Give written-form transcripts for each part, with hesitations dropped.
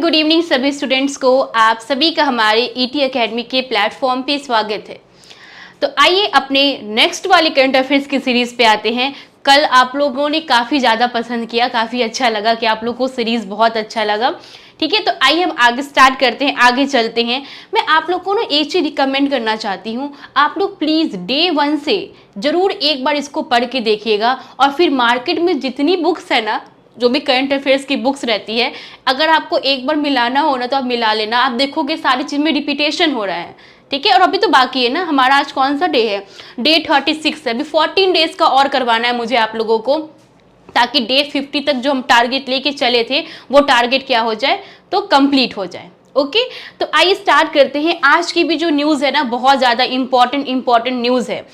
Good evening सभी students को। आप सभी का हमारे ईटी एकेडमी के प्लेटफॉर्म पे स्वागत है। तो आइए अपने नेक्स्ट वाले करंट अफेयर्स की सीरीज पे आते हैं। कल आप लोगों ने काफ़ी ज़्यादा पसंद किया, काफ़ी अच्छा लगा कि आप लोगों को सीरीज़ बहुत अच्छा लगा। ठीक है, तो आइए हम आगे स्टार्ट करते हैं, आगे चलते हैं। मैं आप लोग को ना एक चीज़ रिकमेंड करना चाहती हूँ, आप लोग प्लीज़ डे 1 से ज़रूर एक बार इसको पढ़ के देखिएगा और फिर मार्केट में जितनी बुक्स है ना, जो भी करंट अफेयर्स की बुक्स रहती है, अगर आपको एक बार मिलाना हो ना तो आप मिला लेना। आप देखोगे सारी चीज़ में रिपीटेशन हो रहा है। ठीक है, और अभी तो बाकी है ना, हमारा आज कौन सा डे है, डे 36 है। अभी 14 डेज का और करवाना है मुझे आप लोगों को, ताकि डे 50 तक जो हम टारगेट लेके चले थे वो टारगेट क्या हो जाए, तो कंप्लीट हो जाए। ओके, तो आइए स्टार्ट करते हैं। आज की भी जो न्यूज़ है ना, बहुत ज़्यादा इंपॉर्टेंट न्यूज़ है।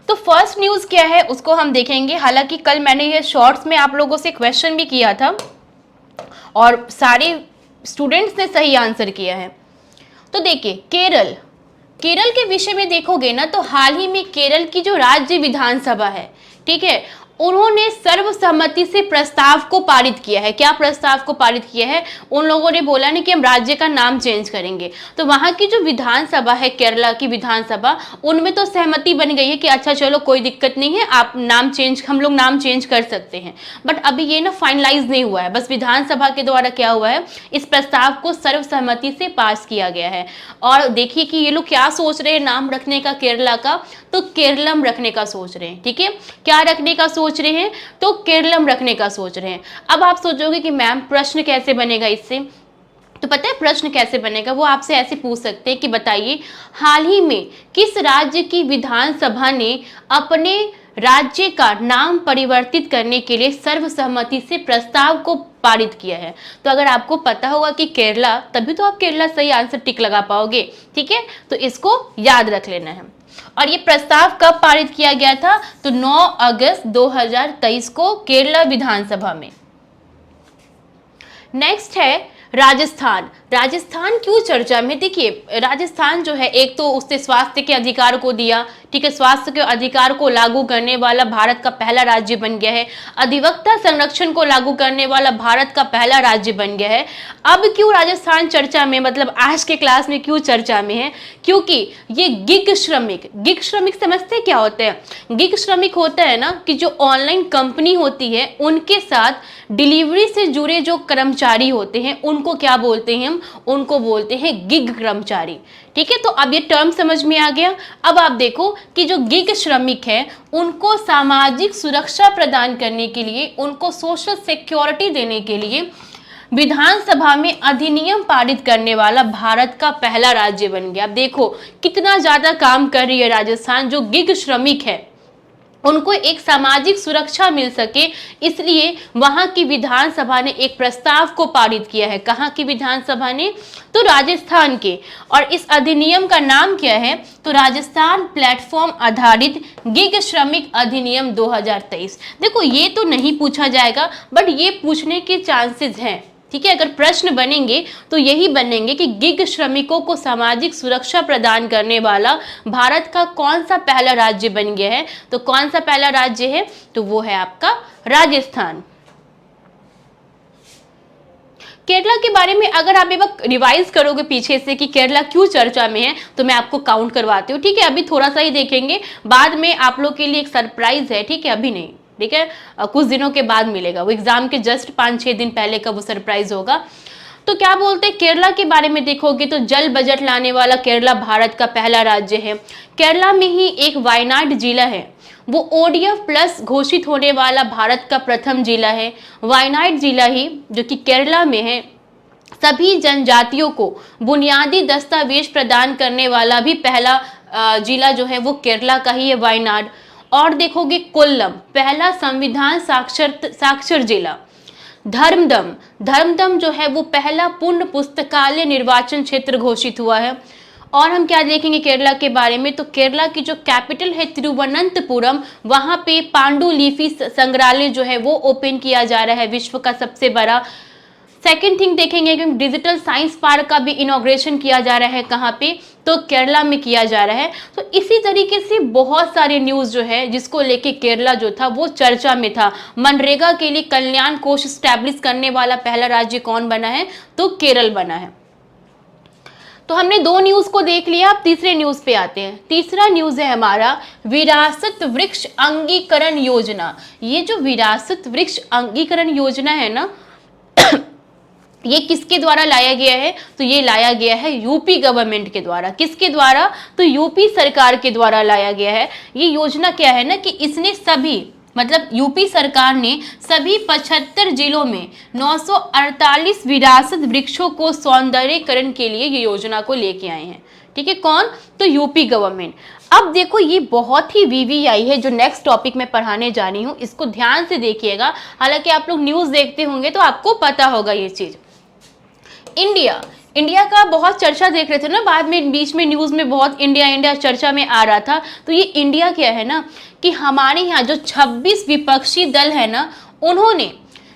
तो फर्स्ट न्यूज़ क्या है उसको हम देखेंगे। हालांकि कल मैंने ये शॉर्ट्स में आप लोगों से क्वेश्चन भी किया था और सारे स्टूडेंट्स ने सही आंसर किया है। तो देखिए, केरल के विषय में देखोगे ना, तो हाल ही में केरल की जो राज्य विधानसभा है, ठीक है, उन्होंने सर्वसम्मति से प्रस्ताव को पारित किया है। क्या प्रस्ताव को पारित किया है? उन लोगों ने बोला नहीं कि हम राज्य का नाम चेंज करेंगे। तो वहां की जो विधानसभा है, केरला की विधानसभा, उनमें तो सहमति बन गई है कि अच्छा चलो कोई दिक्कत नहीं है, आप हम लोग नाम चेंज कर सकते हैं। बट अभी ये ना फाइनलाइज नहीं हुआ है, बस विधानसभा के द्वारा क्या हुआ है, इस प्रस्ताव को सर्वसम्मति से पास किया गया है। और देखिए कि ये लोग क्या सोच रहे हैं नाम रखने का केरला का, तो केरलम रखने का सोच रहे हैं। ठीक है, क्या रखने का सोच रहे हैं, तो केरलम रखने का सोच रहे हैं। अब आप सोचोगे कि मैम प्रश्न कैसे बनेगा इससे, तो पता है प्रश्न कैसे बनेगा, वो आपसे ऐसे पूछ सकते हैं कि बताइए हाल ही में किस राज्य की विधानसभा ने अपने राज्य का नाम परिवर्तित करने के लिए सर्वसम्मति से प्रस्ताव को पारित किया है। तो अगर आपको पता होगा कि केरला, तभी तो आप केरला सही आंसर टिक लगा पाओगे। ठीक है, तो इसको याद रख लेना है। और ये प्रस्ताव कब पारित किया गया था, तो 9 अगस्त 2023 को केरला विधानसभा में। नेक्स्ट है राजस्थान क्यों चर्चा में? देखिए, राजस्थान जो है, एक तो उसने स्वास्थ्य के अधिकार को दिया। ठीक है, स्वास्थ्य के अधिकार को लागू करने वाला भारत का पहला राज्य बन गया है। अधिवक्ता संरक्षण को लागू करने वाला भारत का पहला राज्य बन गया है। अब क्यों राजस्थान चर्चा में, मतलब आज के क्लास में क्यों चर्चा में है? क्योंकि ये गिग श्रमिक समझते क्या होते हैं? गिग श्रमिक होता है ना कि जो ऑनलाइन कंपनी होती है उनके साथ डिलीवरी से जुड़े जो कर्मचारी होते हैं उनको क्या बोलते हैं हम? उनको बोलते हैं गिग कर्मचारी। ठीक है, तो अब ये टर्म समझ में आ गया। अब आप देखो कि जो गिग श्रमिक है उनको सामाजिक सुरक्षा प्रदान करने के लिए, उनको सोशल सिक्योरिटी देने के लिए विधानसभा में अधिनियम पारित करने वाला भारत का पहला राज्य बन गया। अब देखो कितना ज्यादा काम कर रही है राजस्थान। जो गिग श्रमिक है उनको एक सामाजिक सुरक्षा मिल सके, इसलिए वहां की विधानसभा ने एक प्रस्ताव को पारित किया है। कहां की विधानसभा ने? तो राजस्थान के। और इस अधिनियम का नाम क्या है? तो राजस्थान प्लेटफॉर्म आधारित गिग श्रमिक अधिनियम 2023। देखो ये तो नहीं पूछा जाएगा, बट ये पूछने के चांसेस हैं। ठीक है, अगर प्रश्न बनेंगे तो यही बनेंगे कि गिग श्रमिकों को सामाजिक सुरक्षा प्रदान करने वाला भारत का कौन सा पहला राज्य बन गया है। तो कौन सा पहला राज्य है? तो वो है आपका राजस्थान। केरला के बारे में अगर आप एक बार रिवाइज करोगे पीछे से कि केरला क्यों चर्चा में है, तो मैं आपको काउंट करवाती हूँ। ठीक है, अभी थोड़ा सा ही देखेंगे, बाद में आप लोग के लिए एक सरप्राइज है। ठीक है, अभी नहीं, ठीक है, कुछ दिनों के बाद मिलेगा, वो एग्जाम के जस्ट 5-6 दिन पहले का वो सरप्राइज होगा। तो क्या बोलते हैं केरला के बारे में देखोगे तो जल बजट लाने वाला केरला भारत का पहला राज्य है। केरला में ही एक वायनाड जिला है, वो ODF प्लस घोषित होने वाला भारत का प्रथम जिला है। वायनाड जिला ही जो कि केरला में है, सभी जनजातियों को बुनियादी दस्तावेज प्रदान करने वाला भी पहला जिला जो है वो केरला का ही है, वायनाड। और देखोगे कोल्लम, पहला संविधान साक्षर जिला। धर्मदम जो है वो पहला पूर्ण पुस्तकालय निर्वाचन क्षेत्र घोषित हुआ है। और हम क्या देखेंगे केरला के बारे में, तो केरला की जो कैपिटल है तिरुवनंतपुरम, वहां पे पांडुलिपि संग्रहालय जो है वो ओपन किया जा रहा है, विश्व का सबसे बड़ा। सेकेंड थिंग देखेंगे कि डिजिटल साइंस पार्क का भी इनॉग्रेशन किया जा रहा है। कहाँ पे? तो केरला में किया जा रहा है। तो इसी तरीके से बहुत सारे न्यूज़ जो है जिसको लेके केरला जो था वो चर्चा में था। मनरेगा के लिए कल्याण कोष स्टैब्लिश करने वाला पहला राज्य कौन बना है, तो केरल बना है। तो हमने दो न्यूज को देख लिया, अब तीसरे न्यूज पे आते हैं। तीसरा न्यूज है हमारा विरासत वृक्ष अंगीकरण योजना। ये जो विरासत वृक्ष अंगीकरण योजना है ना ये किसके द्वारा लाया गया है, तो ये लाया गया है यूपी गवर्नमेंट के द्वारा। किसके द्वारा, तो यूपी सरकार के द्वारा लाया गया है। ये योजना क्या है ना कि इसने सभी मतलब यूपी सरकार ने सभी 75 जिलों में 948 विरासत वृक्षों को सौंदर्यीकरण के लिए ये योजना को लेके आए हैं। ठीक है, कौन, तो यूपी गवर्नमेंट। अब देखो ये बहुत ही वीवीआई है जो नेक्स्ट टॉपिक में पढ़ाने जा रही हूँ, इसको ध्यान से देखिएगा। हालांकि आप लोग न्यूज़ देखते होंगे तो आपको पता होगा ये चीज़। इंडिया का बहुत चर्चा देख रहे थे ना, बाद में बीच में न्यूज़ में बहुत इंडिया चर्चा में आ रहा था। तो ये इंडिया क्या है ना कि हमारे यहाँ जो 26 विपक्षी दल है ना, उन्होंने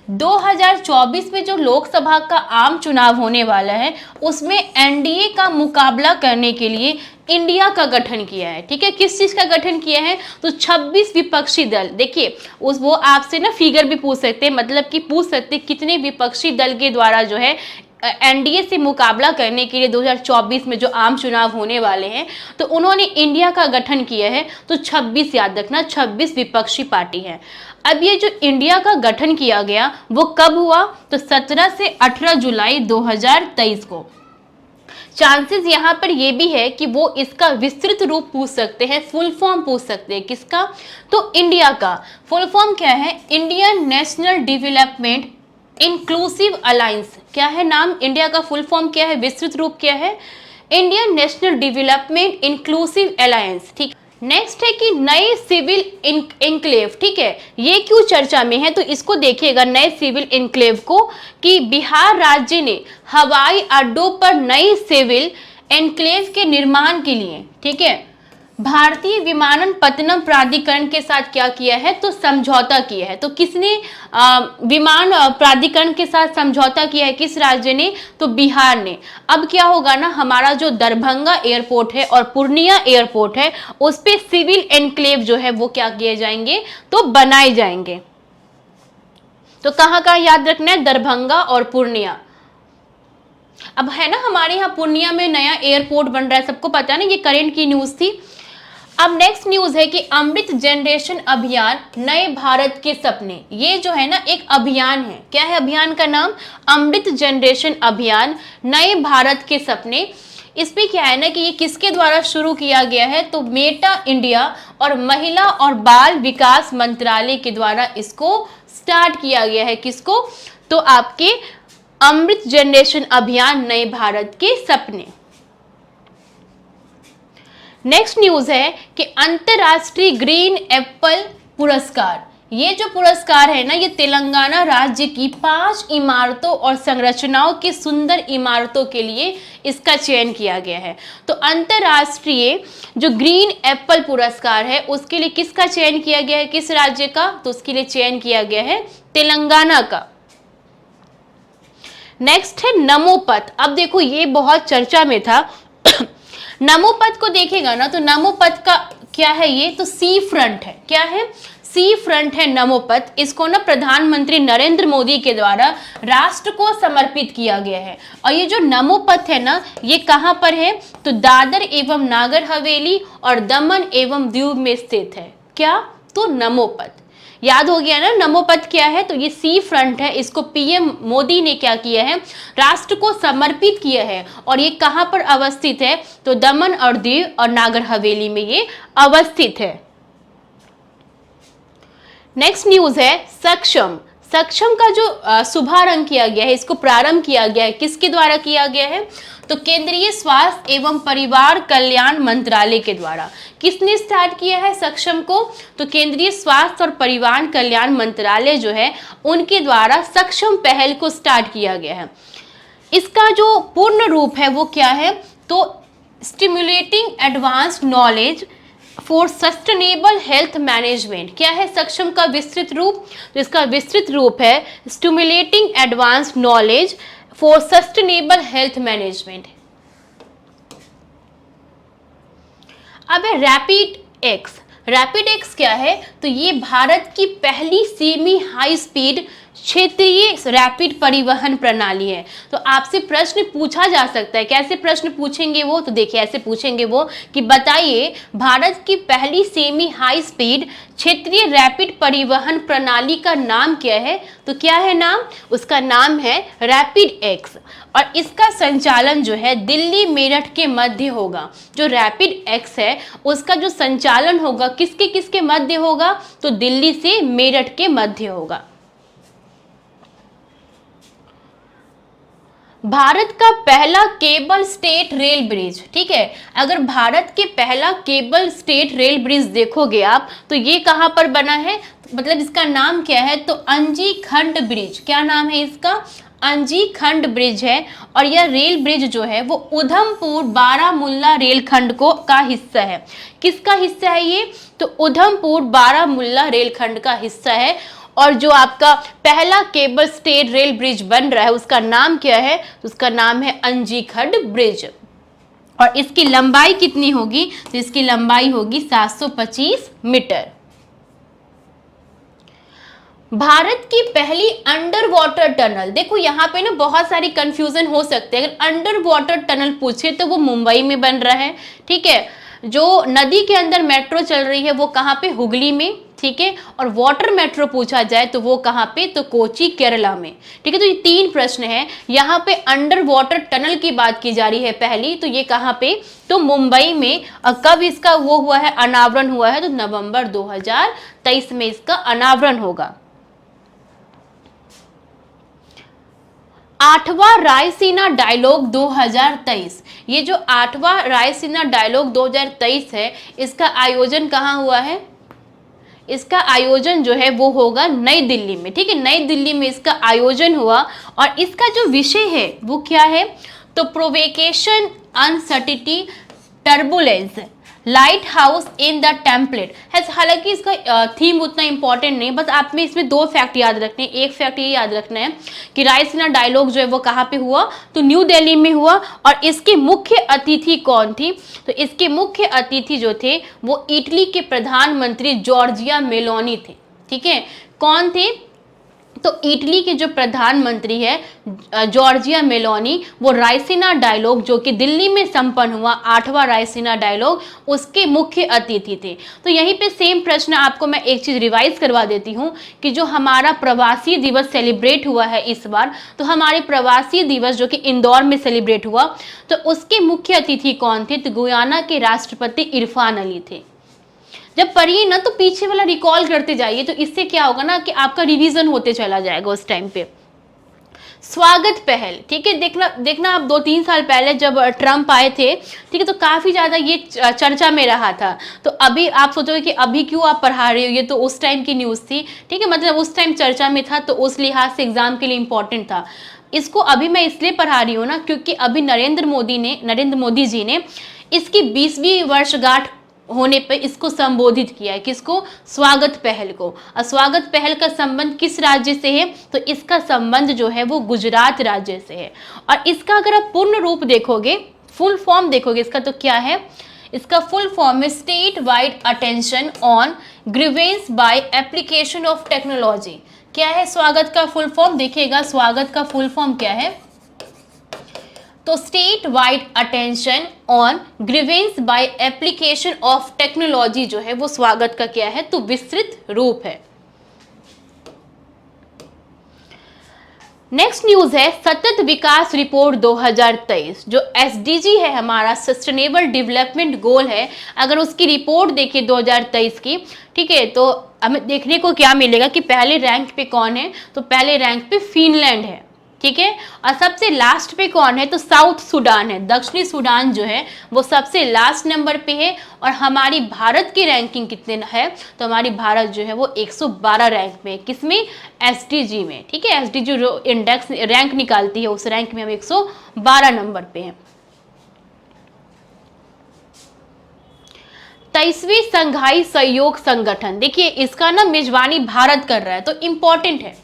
2024 में जो लोकसभा का आम चुनाव होने वाला है उसमें एनडीए का मुकाबला करने के लिए इंडिया का गठन किया है। ठीक है, किस चीज का गठन किया है, तो 26 विपक्षी दल। देखिए वो आपसे ना फिगर भी पूछ सकते हैं, मतलब कि पूछ सकते हैं कितने विपक्षी दल के द्वारा जो है एनडीए से मुकाबला करने के लिए 2024 में जो आम चुनाव होने वाले हैं, तो उन्होंने इंडिया का गठन किया है। तो 26 याद रखना, 26 विपक्षी पार्टी है। अब ये जो इंडिया का गठन किया गया वो कब हुआ, तो 17 से 18 जुलाई 2023 को। चांसेस यहाँ पर ये भी है कि वो इसका विस्तृत रूप पूछ सकते हैं, फुल फॉर्म पूछ सकते हैं। किसका, तो इंडिया का फुल फॉर्म क्या है, Indian national development inclusive alliance. क्या है नाम, इंडिया का फुल फॉर्म क्या है, विस्तृत रूप क्या है, Indian national development inclusive alliance. ठीक, नेक्स्ट है कि नए सिविल इंक्लेव। ठीक है, ये क्यों चर्चा में है, तो इसको देखिएगा नए सिविल इंक्लेव को, कि बिहार राज्य ने हवाई अड्डों पर नए सिविल एनक्लेव के निर्माण के लिए, ठीक है, भारतीय विमानपत्तनम प्राधिकरण के साथ क्या किया है, तो समझौता किया है। तो किसने विमान प्राधिकरण के साथ समझौता किया है, किस राज्य ने, तो बिहार ने। अब क्या होगा ना, हमारा जो दरभंगा एयरपोर्ट है और पूर्णिया एयरपोर्ट है उस पे सिविल एनक्लेव जो है वो क्या किए जाएंगे, तो बनाए जाएंगे। तो कहाँ कहाँ याद रखना है, दरभंगा और पूर्णिया। अब है ना हमारे यहाँ पूर्णिया में नया एयरपोर्ट बन रहा है, सबको पता है ना, ये करेंट की न्यूज थी। अब नेक्स्ट न्यूज है कि अमृत जनरेशन अभियान नए भारत के सपने। ये जो है ना एक अभियान है, क्या है अभियान का नाम, अमृत जनरेशन अभियान नए भारत के सपने। इसमें क्या है ना कि ये किसके द्वारा शुरू किया गया है, तो मेटा इंडिया और महिला और बाल विकास मंत्रालय के द्वारा इसको स्टार्ट किया गया है। किसको, तो आपके अमृत जनरेशन अभियान नए भारत के सपने। नेक्स्ट न्यूज है कि अंतरराष्ट्रीय ग्रीन एप्पल पुरस्कार। ये जो पुरस्कार है ना, ये तेलंगाना राज्य की 5 इमारतों और संरचनाओं की सुंदर इमारतों के लिए इसका चयन किया गया है। तो अंतरराष्ट्रीय जो ग्रीन एप्पल पुरस्कार है उसके लिए किसका चयन किया गया है, किस राज्य का, तो उसके लिए चयन किया गया है तेलंगाना का। नेक्स्ट है नमोपथ। अब देखो ये बहुत चर्चा में था नमोपथ को देखेगा ना, तो नमोपथ का क्या है ये, तो सी फ्रंट है। क्या है, सी फ्रंट है नमोपथ। इसको ना प्रधानमंत्री नरेंद्र मोदी के द्वारा राष्ट्र को समर्पित किया गया है। और ये जो नमोपथ है ना, ये कहाँ पर है, तो दादर एवं नागर हवेली और दमन एवं दीव में स्थित है। क्या, तो नमोपथ। याद हो गया ना नमोपथ क्या है, तो ये सी फ्रंट है। इसको पीएम मोदी ने क्या किया है, राष्ट्र को समर्पित किया है। और ये कहां पर अवस्थित है, तो दमन और दीव और नागर हवेली में ये अवस्थित है। नेक्स्ट न्यूज है सक्षम। सक्षम का जो शुभारंभ किया गया है, इसको प्रारंभ किया गया है, किसके द्वारा किया गया है, तो केंद्रीय स्वास्थ्य एवं परिवार कल्याण मंत्रालय के द्वारा। किसने स्टार्ट किया है सक्षम को, तो केंद्रीय स्वास्थ्य और परिवार कल्याण मंत्रालय जो है उनके द्वारा सक्षम पहल को स्टार्ट किया गया है। इसका जो पूर्ण रूप है वो क्या है, तो stimulating advanced knowledge for sustainable health management. क्या है सक्षम का विस्तृत रूप, तो इसका विस्तृत रूप है stimulating advanced knowledge for sustainable health management. अब है रैपिड एक्स। रैपिड एक्स क्या है? तो ये भारत की पहली सेमी हाई स्पीड क्षेत्रीय रैपिड परिवहन प्रणाली है। तो आपसे प्रश्न पूछा जा सकता है, कैसे प्रश्न पूछेंगे वो? तो देखिए ऐसे पूछेंगे वो कि बताइए भारत की पहली सेमी हाई स्पीड क्षेत्रीय रैपिड परिवहन प्रणाली का नाम क्या है? तो क्या है नाम? उसका नाम है रैपिड एक्स। और इसका संचालन जो है दिल्ली मेरठ के मध्य होगा। जो रैपिड एक्स है उसका जो संचालन होगा किसके किसके मध्य होगा? तो दिल्ली से मेरठ के मध्य होगा। भारत का पहला केबल स्टेट रेल ब्रिज, ठीक है, अगर भारत के पहला केबल स्टेट रेल ब्रिज देखोगे आप तो ये कहां पर बना है? मतलब इसका नाम क्या है? तो अंजी खंड ब्रिज। क्या नाम है इसका? अंजी खंड ब्रिज है। और यह रेल ब्रिज जो है वो उधमपुर बारामुल्ला रेलखंड को का हिस्सा है। किसका हिस्सा है ये? तो उधमपुर बारामुल्ला रेलखंड का हिस्सा है। और जो आपका पहला केबल स्टेट रेल ब्रिज बन रहा है उसका नाम क्या है? उसका नाम है अंजी खंड ब्रिज। और इसकी लंबाई कितनी होगी? तो इसकी लंबाई होगी 725 मीटर। भारत की पहली अंडर वाटर टनल, देखो यहाँ पे ना बहुत सारी कंफ्यूजन हो सकते हैं। अगर अंडर वाटर टनल पूछे तो वो मुंबई में बन रहा है, ठीक है। जो नदी के अंदर मेट्रो चल रही है वो कहाँ पे? हुगली में, ठीक है। और वाटर मेट्रो पूछा जाए तो वो कहाँ पे? तो कोची केरला में, ठीक है। तो ये तीन प्रश्न है। यहाँ पे अंडर वाटर टनल की बात की जा रही है पहली, तो ये कहाँ पे? तो मुंबई में। और कब इसका वो हुआ है, अनावरण हुआ है? तो नवंबर 2023 में इसका अनावरण होगा। 8वां रायसीना डायलॉग 2023, ये जो 8वां रायसीना डायलॉग 2023 है इसका आयोजन कहाँ हुआ है? इसका आयोजन जो है वो होगा नई दिल्ली में, ठीक है। नई दिल्ली में इसका आयोजन हुआ। और इसका जो विषय है वो क्या है? तो provocation uncertainty turbulence light house in the template है। हालांकि इसका थीम उतना इंपॉर्टेंट नहीं, बस आप में इसमें दो फैक्ट याद रखने हैं। एक फैक्ट ये याद रखना है कि रायसीना डायलॉग जो है वो कहाँ पे हुआ? तो न्यू दिल्ली में हुआ। और इसके मुख्य अतिथि कौन थी? तो इसके मुख्य अतिथि जो थे वो इटली के प्रधानमंत्री जॉर्जिया मेलोनी थे, ठीक है। कौन थे? तो इटली के जो प्रधानमंत्री है जॉर्जिया मेलोनी, वो रायसीना डायलॉग जो कि दिल्ली में संपन्न हुआ 8वां रायसीना डायलॉग, उसके मुख्य अतिथि थे। तो यहीं पे सेम प्रश्न आपको मैं एक चीज रिवाइज करवा देती हूँ कि जो हमारा प्रवासी दिवस सेलिब्रेट हुआ है इस बार, तो हमारे प्रवासी दिवस जो कि इंदौर में सेलिब्रेट हुआ, तो उसके मुख्य अतिथि कौन थे? तो गुयाना के राष्ट्रपति इरफान अली थे। जब पढ़िए ना तो पीछे वाला रिकॉल करते जाइए, तो इससे क्या होगा ना कि आपका रिवीजन होते चला जाएगा उस टाइम पे। स्वागत पहल, ठीक है। देखना आप 2-3 साल पहले जब ट्रम्प आए थे, ठीक है, तो काफी ज्यादा ये चर्चा में रहा था। तो अभी आप सोचोगे कि अभी क्यों आप पढ़ा रहे हो, ये तो उस टाइम की न्यूज थी, ठीक है। मतलब उस टाइम चर्चा में था तो उस लिहाज से एग्जाम के लिए इंपॉर्टेंट था। इसको अभी मैं इसलिए पढ़ा रही हूँ ना क्योंकि अभी नरेंद्र मोदी जी ने इसकी 20वीं वर्षगांठ होने पे इसको संबोधित किया है। किसको? स्वागत पहल को। और स्वागत पहल का संबंध किस राज्य से है? तो इसका संबंध जो है वो गुजरात राज्य से है। और इसका अगर आप पूर्ण रूप देखोगे, फुल फॉर्म देखोगे इसका, तो क्या है? इसका फुल फॉर्म है state wide attention on grievance by application of technology. क्या है स्वागत का फुल फॉर्म? देखिएगा स्वागत का फुल फॉर्म क्या है। तो state wide attention on grievance by application of technology जो है वो स्वागत का क्या है? तो विस्तृत रूप है। नेक्स्ट न्यूज है सतत विकास रिपोर्ट 2023, जो एसडीजी है हमारा सस्टेनेबल डेवलपमेंट गोल है। अगर उसकी रिपोर्ट देखिए 2023 की, ठीक है, तो हमें देखने को क्या मिलेगा कि पहले रैंक पे कौन है? तो पहले रैंक पे फिनलैंड है, ठीक है। और सबसे लास्ट पे कौन है? तो साउथ सूडान है। दक्षिणी सूडान जो है वो सबसे लास्ट नंबर पे है। और हमारी भारत की रैंकिंग कितने है? तो हमारी भारत जो है वो 112 रैंक में है। किसमें? एसडीजी में, ठीक है। एसडीजी जो इंडेक्स रैंक निकालती है उस रैंक में हम 112 नंबर पे हैं। 23वीं संघाई सहयोग संगठन, देखिए इसका ना मेजबानी भारत कर रहा है, तो इंपॉर्टेंट है।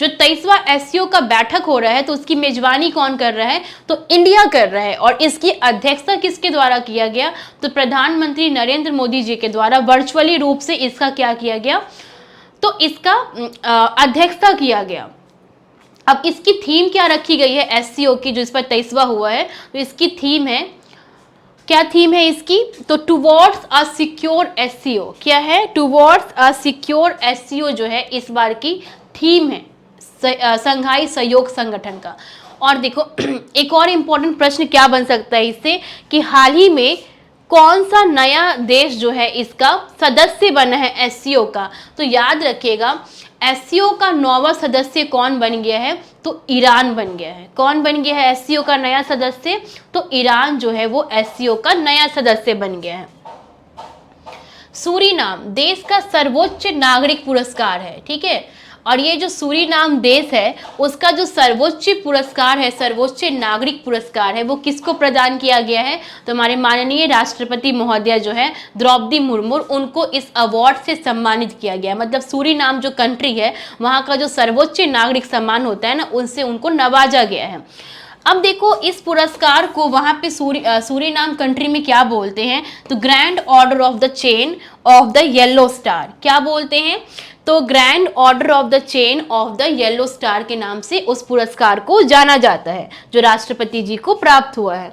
जो 23वां एससीओ का बैठक हो रहा है तो उसकी मेजबानी कौन कर रहा है, तो इंडिया कर रहा है। और इसकी अध्यक्षता किसके द्वारा किया गया, तो प्रधानमंत्री नरेंद्र मोदी जी के द्वारा वर्चुअली रूप से इसका क्या किया गया, तो इसका अध्यक्षता किया गया। अब इसकी थीम क्या रखी गई है एससीओ की, जो इस पर 23वां हुआ है, तो इसकी थीम है, क्या थीम है इसकी, तो टुवर्ड्स अ सिक्योर एससीओ। क्या है, टुवर्ड्स अ सिक्योर एससीओ जो है इस बार की थीम है संघाई सहयोग संगठन का। और देखो एक और इम्पोर्टेंट प्रश्न क्या बन सकता है इससे, कि हाल ही में कौन सा नया देश जो है इसका सदस्य बना है एससीओ का, तो याद रखिएगा एससीओ का 9वां सदस्य कौन बन गया है, तो ईरान बन गया है। कौन बन गया है एससीओ का नया सदस्य, तो ईरान जो है वो एससीओ का नया सदस्य बन गया है। सूरीनाम देश का सर्वोच्च नागरिक पुरस्कार है, ठीक है। और ये जो सूरीनाम देश है उसका जो सर्वोच्च पुरस्कार है, सर्वोच्च नागरिक पुरस्कार है, वो किसको प्रदान किया गया है, तो हमारे माननीय राष्ट्रपति महोदया जो है द्रौपदी मुर्मू, उनको इस अवार्ड से सम्मानित किया गया। मतलब सूरीनाम जो कंट्री है वहाँ का जो सर्वोच्च नागरिक सम्मान होता है ना, उनसे उनको नवाजा गया है। अब देखो इस पुरस्कार को वहाँ पे सूरीनाम कंट्री में क्या बोलते हैं, तो grand order of the chain of the yellow star. क्या बोलते हैं, तो grand order of the chain of the yellow star के नाम से उस पुरस्कार को जाना जाता है, जो राष्ट्रपति जी को प्राप्त हुआ है।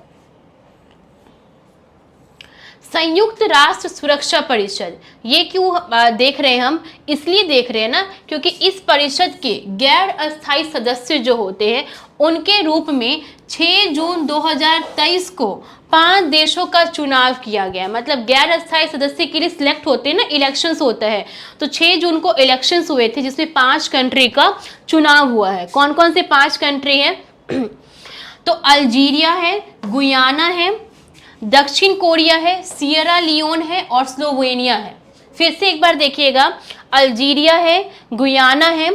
संयुक्त राष्ट्र सुरक्षा परिषद, ये क्यों देख रहे हैं हम, इसलिए देख रहे हैं ना क्योंकि इस परिषद के गैर अस्थायी सदस्य जो होते हैं उनके रूप में 6 जून 2023 को 5 देशों का चुनाव किया गया। मतलब गैर अस्थायी सदस्य के लिए सिलेक्ट होते हैं ना, इलेक्शंस होता है, तो 6 जून को इलेक्शंस हुए थे जिसमें 5 कंट्री का चुनाव हुआ है। कौन कौन से 5 कंट्री हैं तो अल्जीरिया है, गुयाना है, दक्षिण कोरिया है, सियरा लियोन है और स्लोवेनिया है। फिर से एक बार देखिएगा, अल्जीरिया है, गुयाना है,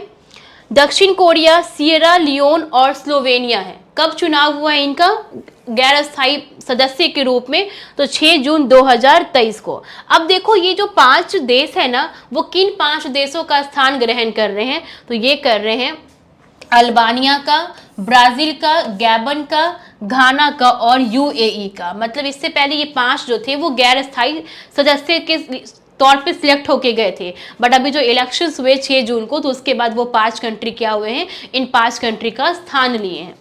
दक्षिण कोरिया, सियरा लियोन और स्लोवेनिया है। कब चुनाव हुआ है इनका गैर अस्थायी सदस्य के रूप में, तो 6 जून 2023 को। अब देखो ये जो 5 देश है ना, वो किन 5 देशों का स्थान ग्रहण कर रहे हैं, तो ये कर रहे हैं अल्बानिया का, ब्राजील का, गैबन का, घाना का और यूएई का। मतलब इससे पहले ये 5 जो थे वो गैर स्थायी सदस्य के तौर पे सिलेक्ट होके गए थे, बट अभी जो इलेक्शंस हुए 6 जून को, तो उसके बाद वो 5 कंट्री क्या हुए हैं, इन 5 कंट्री का स्थान लिए हैं।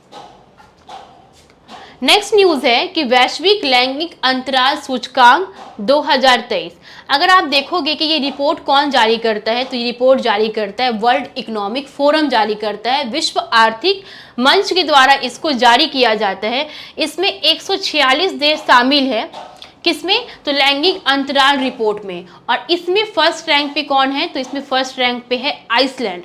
नेक्स्ट न्यूज है कि वैश्विक लैंगिक अंतराल सूचकांक 2023। अगर आप देखोगे कि ये रिपोर्ट कौन जारी करता है, तो ये रिपोर्ट जारी करता है वर्ल्ड इकोनॉमिक फोरम जारी करता है, विश्व आर्थिक मंच के द्वारा इसको जारी किया जाता है। इसमें 146 देश शामिल है, किसमें, तो लैंगिक अंतराल रिपोर्ट में। और इसमें फर्स्ट रैंक पे कौन है, तो इसमें फर्स्ट रैंक पे है आइसलैंड।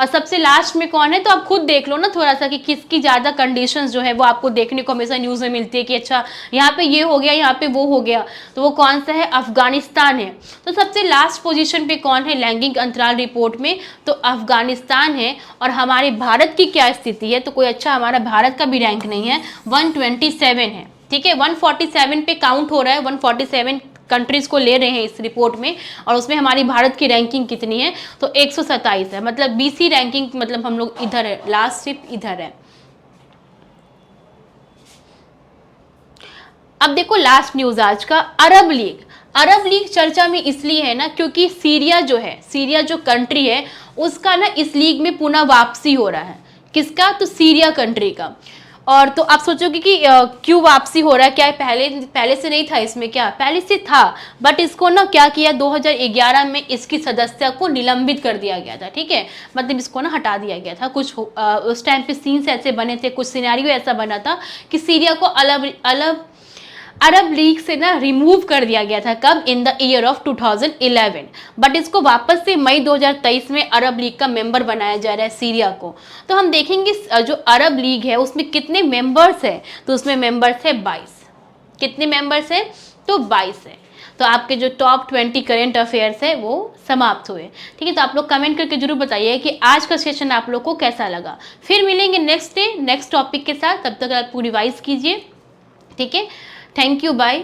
और सबसे लास्ट में कौन है, तो आप खुद देख लो ना थोड़ा सा कि किसकी ज़्यादा कंडीशंस जो है वो आपको देखने को हमेशा न्यूज़ में मिलती है कि अच्छा यहाँ पे ये हो गया, यहाँ पे वो हो गया, तो वो कौन सा है, अफगानिस्तान है। तो सबसे लास्ट पोजीशन पे कौन है लैंगिक अंतराल रिपोर्ट में, तो अफगानिस्तान है। और हमारे भारत की क्या स्थिति है, तो कोई अच्छा हमारा भारत का भी रैंक नहीं है, 127 है, ठीक है, 147 पे काउंट हो रहा है, 147 कंट्रीज को ले रहे हैं इस रिपोर्ट में। और उसमें हमारी भारत की रैंकिंग कितनी है, तो 127 है। मतलब बीसी रैंकिंग, मतलब हम लोग इधर है, लास्ट सिर्फ इधर है। अब देखो लास्ट न्यूज आज का, अरब लीग। अरब लीग चर्चा में इसलिए है ना क्योंकि सीरिया जो है, सीरिया जो कंट्री है उसका ना इस लीग में पुनः वापसी हो रहा है। किसका, तो सीरिया कंट्री का। और तो आप सोचोगे कि क्यों वापसी हो रहा है, क्या पहले से नहीं था इसमें, क्या पहले से था, बट इसको ना क्या किया, 2011 में इसकी सदस्यता को निलंबित कर दिया गया था, ठीक है, मतलब इसको ना हटा दिया गया था। कुछ उस टाइम पे सीन्स ऐसे बने थे, कुछ सिनेरियो ऐसा बना था कि सीरिया को अरब लीग से ना रिमूव कर दिया गया था। कब, in the year of 2011, but इसको वापस से मई 2023 में अरब लीग का मेंबर बनाया जा रहा है सीरिया को। तो हम देखेंगे जो अरब लीग है उसमें कितने मेंबर्स हैं, तो उसमें मेंबर्स है 22। कितने मेंबर्स हैं, तो 22 है। तो आपके जो टॉप 20 करंट अफेयर्स है वो समाप्त हुए, ठीक है। तो आप लोग कमेंट करके जरूर बताइए कि आज का सेशन आप लोग को कैसा लगा। फिर मिलेंगे नेक्स्ट डे नेक्स्ट टॉपिक के साथ, तब तक आप पूरी रिवाइज कीजिए, ठीक है। Thank you, bye.